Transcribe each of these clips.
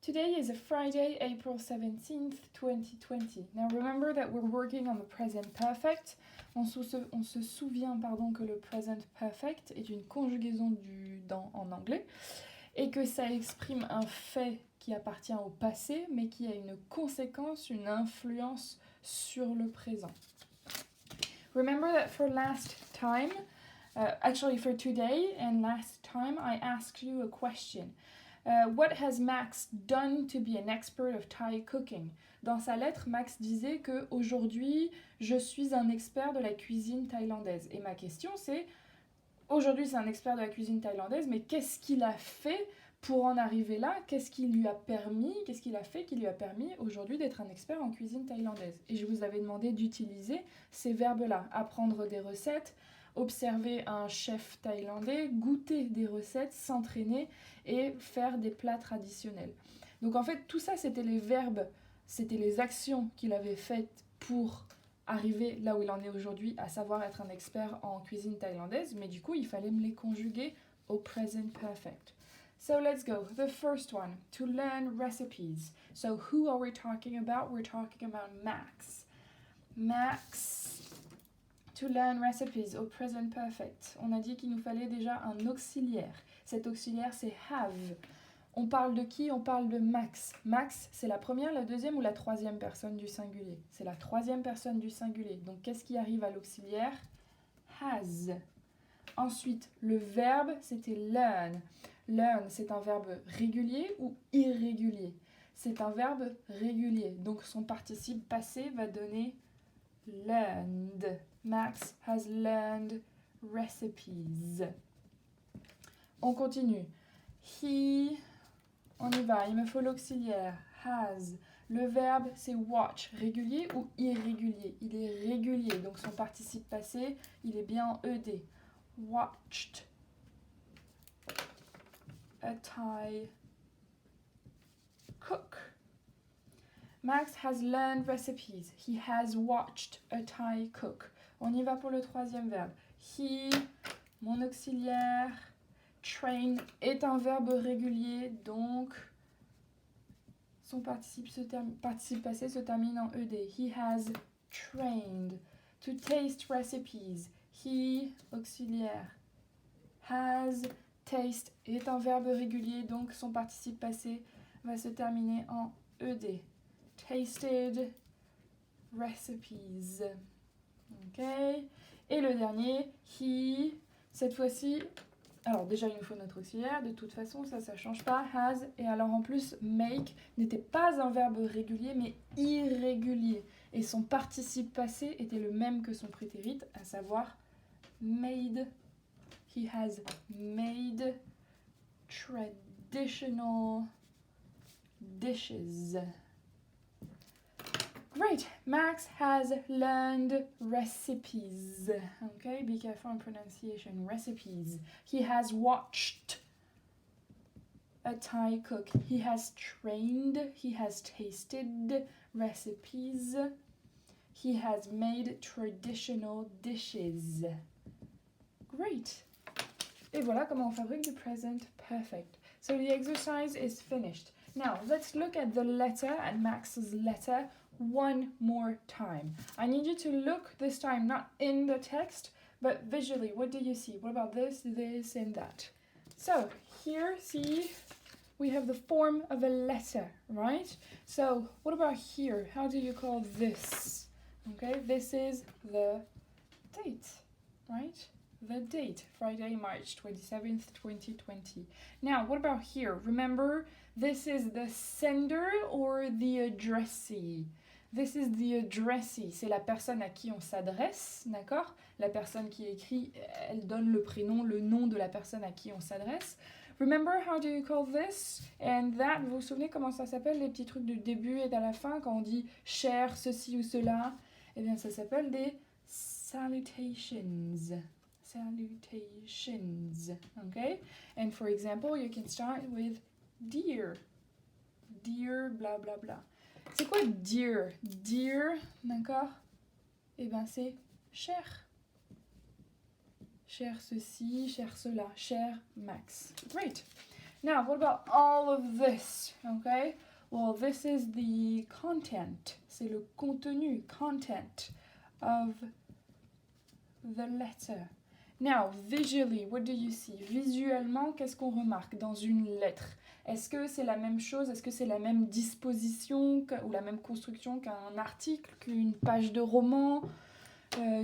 Today is a Friday, April 17th, 2020. Now remember that we're working on the present perfect. On se souvient que le present perfect est une conjugaison du dans en anglais et que ça exprime un fait qui appartient au passé mais qui a une conséquence, une influence sur le présent. Remember that for last time, actually for today and last time, I asked you a question. What has Max done to be an expert of Thai cooking? Dans sa lettre, Max disait que aujourd'hui, je suis un expert de la cuisine thaïlandaise. Et ma question c'est, aujourd'hui c'est un expert de la cuisine thaïlandaise, mais qu'est-ce qu'il a fait pour en arriver là? Qu'est-ce qu'il a fait qui lui a permis aujourd'hui d'être un expert en cuisine thaïlandaise? Et je vous avais demandé d'utiliser ces verbes-là, apprendre des recettes, observer un chef thaïlandais, goûter des recettes, s'entraîner et faire des plats traditionnels. Donc en fait, tout ça, c'était les verbes, c'était les actions qu'il avait faites pour arriver là où il en est aujourd'hui, à savoir être un expert en cuisine thaïlandaise, mais du coup, il fallait me les conjuguer au present perfect. So let's go. The first one, to learn recipes. So who are we talking about? We're talking about Max. Max, to learn recipes au present perfect. On a dit qu'il nous fallait déjà un auxiliaire. Cet auxiliaire, c'est have. On parle de qui? On parle de Max. Max, c'est la première, la deuxième ou la troisième personne du singulier? C'est la troisième personne du singulier. Donc, qu'est-ce qui arrive à l'auxiliaire? Has. Ensuite, le verbe, c'était learn. Learn, c'est un verbe régulier ou irrégulier? C'est un verbe régulier. Donc, son participe passé va donner learned. Max has learned recipes. On continue. He, on y va, il me faut l'auxiliaire. Has. Le verbe, c'est watch. Régulier ou irrégulier? Il est régulier, donc son participe passé, il est bien en ED. Watched a Thai cook. Max has learned recipes. He has watched a Thai cook. On y va pour le troisième verbe. He, mon auxiliaire. Train est un verbe régulier, donc son participe passé se termine en ED. He has trained. To taste recipes. He, auxiliaire. Has, taste est un verbe régulier, donc son participe passé va se terminer en ED. Tasted recipes. Ok. Et le dernier, he, cette fois-ci, alors déjà il nous faut notre auxiliaire, de toute façon ça change pas, has, et alors en plus make n'était pas un verbe régulier mais irrégulier, et son participe passé était le même que son prétérit, à savoir made. He has made traditional dishes. Great, Max has learned recipes. Okay, be careful on pronunciation. Recipes. He has watched a Thai cook. He has trained. He has tasted recipes. He has made traditional dishes. Great. Et voilà comment on fabrique du present perfect. So the exercise is finished. Now, let's look at the letter, at Max's letter, one more time. I need you to look this time not in the text, but visually. What do you see? What about this, and that? So, here, see, we have the form of a letter, right? So, what about here? How do you call this? Okay, this is the date, right? The date, Friday, March 27th, 2020. Now, what about here? Remember, this is the sender or the addressee. This is the addressee. C'est la personne à qui on s'adresse, d'accord? La personne qui écrit, elle donne le prénom, le nom de la personne à qui on s'adresse. Remember, how do you call this and that? Vous vous souvenez comment ça s'appelle, les petits trucs du début et de la fin, quand on dit cher, ceci ou cela? Eh bien, ça s'appelle des salutations. Salutations, okay? And for example, you can start with dear. Dear, blah, blah, blah. C'est quoi dear? Dear, d'accord? Eh bien, c'est cher. Cher ceci, cher cela, cher Max. Great. Now, what about all of this? Okay? Well, this is the content. C'est le contenu, content of the letter. Now, visually, what do you see? Visuellement, qu'est-ce qu'on remarque dans une lettre? Est-ce que c'est la même chose? Est-ce que c'est la même disposition ou la même construction qu'un article, qu'une page de roman,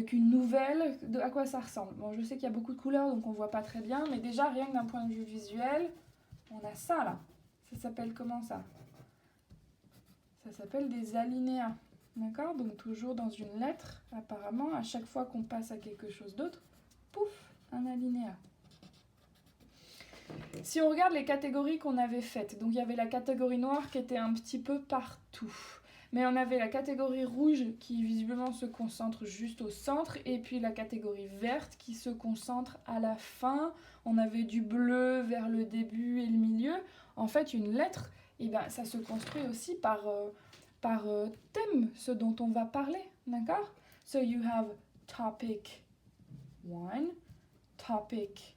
qu'une nouvelle? À quoi ça ressemble? Bon, je sais qu'il y a beaucoup de couleurs, donc on voit pas très bien, mais déjà, rien que d'un point de vue visuel, on a ça là. Ça s'appelle comment ça? Ça s'appelle des alinéas. D'accord? Donc toujours dans une lettre, apparemment, à chaque fois qu'on passe à quelque chose d'autre, pouf, un alinéa. Si on regarde les catégories qu'on avait faites, donc il y avait la catégorie noire qui était un petit peu partout. Mais on avait la catégorie rouge qui visiblement se concentre juste au centre, et puis la catégorie verte qui se concentre à la fin. On avait du bleu vers le début et le milieu. En fait, une lettre, eh ben, ça se construit aussi par thème, ce dont on va parler, d'accord? So you have topic 1, topic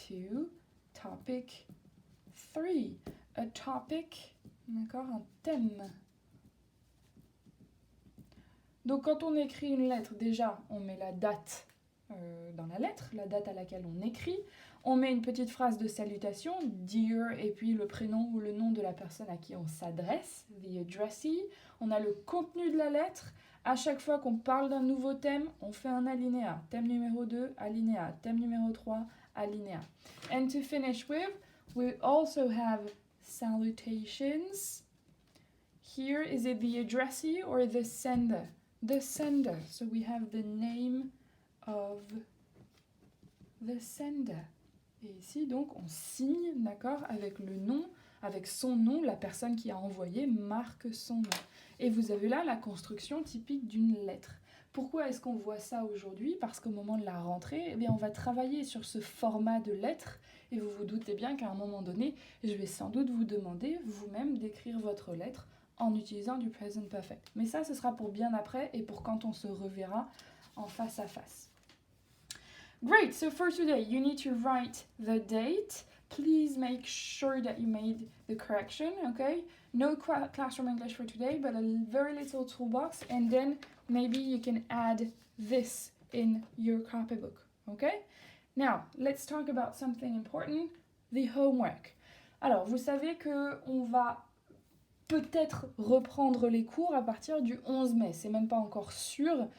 2, topic 3. A topic, d'accord, un thème. Donc quand on écrit une lettre, déjà, on met la date dans la lettre, la date à laquelle on écrit. On met une petite phrase de salutation, dear, et puis le prénom ou le nom de la personne à qui on s'adresse, the addressee. On a le contenu de la lettre. À chaque fois qu'on parle d'un nouveau thème, on fait un alinéa. Thème numéro 2, alinéa. Thème numéro 3, alinéa. And to finish with, we also have salutations. Here, is it the addressee or the sender? The sender. So we have the name of the sender. Et ici, donc, on signe, d'accord, avec le nom, avec son nom, la personne qui a envoyé marque son nom. Et vous avez là la construction typique d'une lettre. Pourquoi est-ce qu'on voit ça aujourd'hui? Parce qu'au moment de la rentrée, eh bien, on va travailler sur ce format de lettre. Et vous vous doutez bien qu'à un moment donné, je vais sans doute vous demander vous-même d'écrire votre lettre en utilisant du present perfect. Mais ça, ce sera pour bien après et pour quand on se reverra en face à face. Great, so for today, you need to write the date. Please make sure that you made the correction, okay? No classroom English for today, but a very little toolbox, and then maybe you can add this in your copybook, okay? Now, let's talk about something important, the homework. Alors, vous savez qu'on va peut-être reprendre les cours à partir du 11 mai, c'est même pas encore sûr.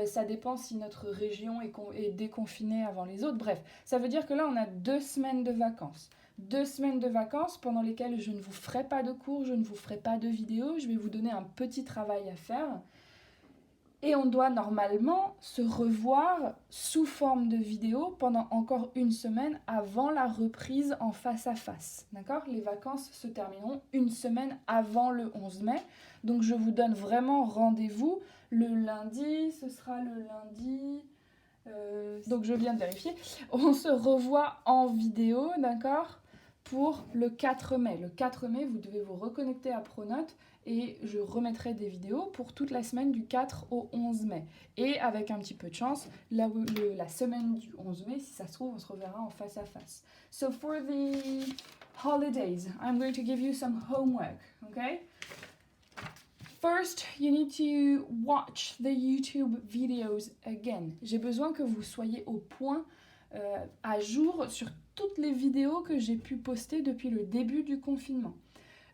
Ça dépend si notre région est déconfinée avant les autres. Bref, ça veut dire que là, on a 2 semaines de vacances. 2 semaines de vacances pendant lesquelles je ne vous ferai pas de cours, je ne vous ferai pas de vidéos. Je vais vous donner un petit travail à faire. Et on doit normalement se revoir sous forme de vidéo pendant encore 1 semaine avant la reprise en face à face. D'accord? Les vacances se termineront 1 semaine avant le 11 mai. Donc je vous donne vraiment rendez-vous. Le lundi, ce sera le lundi... donc je viens de vérifier. On se revoit en vidéo, d'accord? Pour le 4 mai. Le 4 mai, vous devez vous reconnecter à Pronote et je remettrai des vidéos pour toute la semaine du 4 au 11 mai. Et avec un petit peu de chance, la semaine du 11 mai, si ça se trouve, on se reverra en face à face. So for the holidays, I'm going to give you some homework, okay? First, you need to watch the YouTube videos again. J'ai besoin que vous soyez au point, à jour sur toutes les vidéos que j'ai pu poster depuis le début du confinement.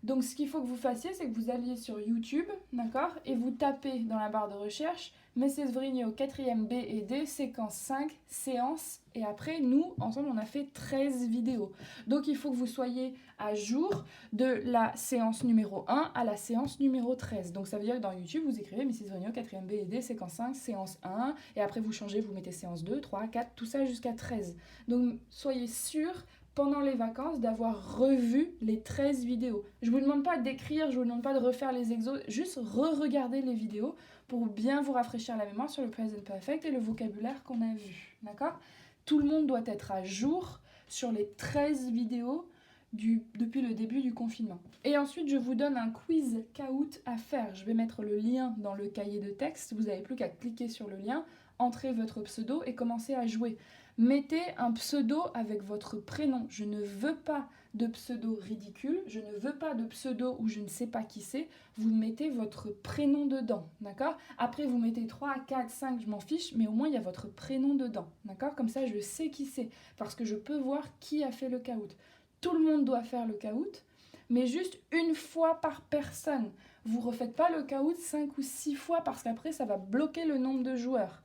Donc ce qu'il faut que vous fassiez, c'est que vous alliez sur YouTube, d'accord, et vous tapez dans la barre de recherche Mrs. Vrigno 4e B et D, séquence 5, séance, et après, nous, ensemble, on a fait 13 vidéos. Donc il faut que vous soyez à jour de la séance numéro 1 à la séance numéro 13. Donc ça veut dire que dans YouTube, vous écrivez Mrs. Vrigno 4e B et D, séquence 5, séance 1, et après vous changez, vous mettez séance 2, 3, 4, tout ça jusqu'à 13. Donc soyez sûrs pendant les vacances d'avoir revu les 13 vidéos. Je vous demande pas d'écrire, je vous demande pas de refaire les exos, juste re-regarder les vidéos pour bien vous rafraîchir la mémoire sur le present perfect et le vocabulaire qu'on a vu, d'accord? Tout le monde doit être à jour sur les 13 vidéos depuis le début du confinement. Et ensuite, je vous donne un quiz Kahoot à faire. Je vais mettre le lien dans le cahier de texte, vous n'avez plus qu'à cliquer sur le lien, entrer votre pseudo et commencer à jouer. Mettez un pseudo avec votre prénom. Je ne veux pas de pseudo ridicule, je ne veux pas de pseudo où je ne sais pas qui c'est. Vous mettez votre prénom dedans, d'accord? Après, vous mettez 3, 4, 5, je m'en fiche, mais au moins, il y a votre prénom dedans, d'accord? Comme ça, je sais qui c'est, parce que je peux voir qui a fait le caout. Tout le monde doit faire le caout, mais juste une fois par personne. Vous ne refaites pas le caout 5 ou 6 fois, parce qu'après, ça va bloquer le nombre de joueurs.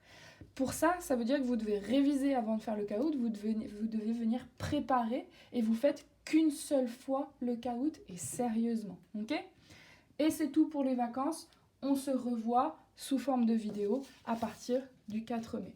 Pour ça, ça veut dire que vous devez réviser avant de faire le caout, vous devez venir préparer et vous faites qu'une seule fois le caout et sérieusement, ok? Et c'est tout pour les vacances, on se revoit sous forme de vidéo à partir du 4 mai.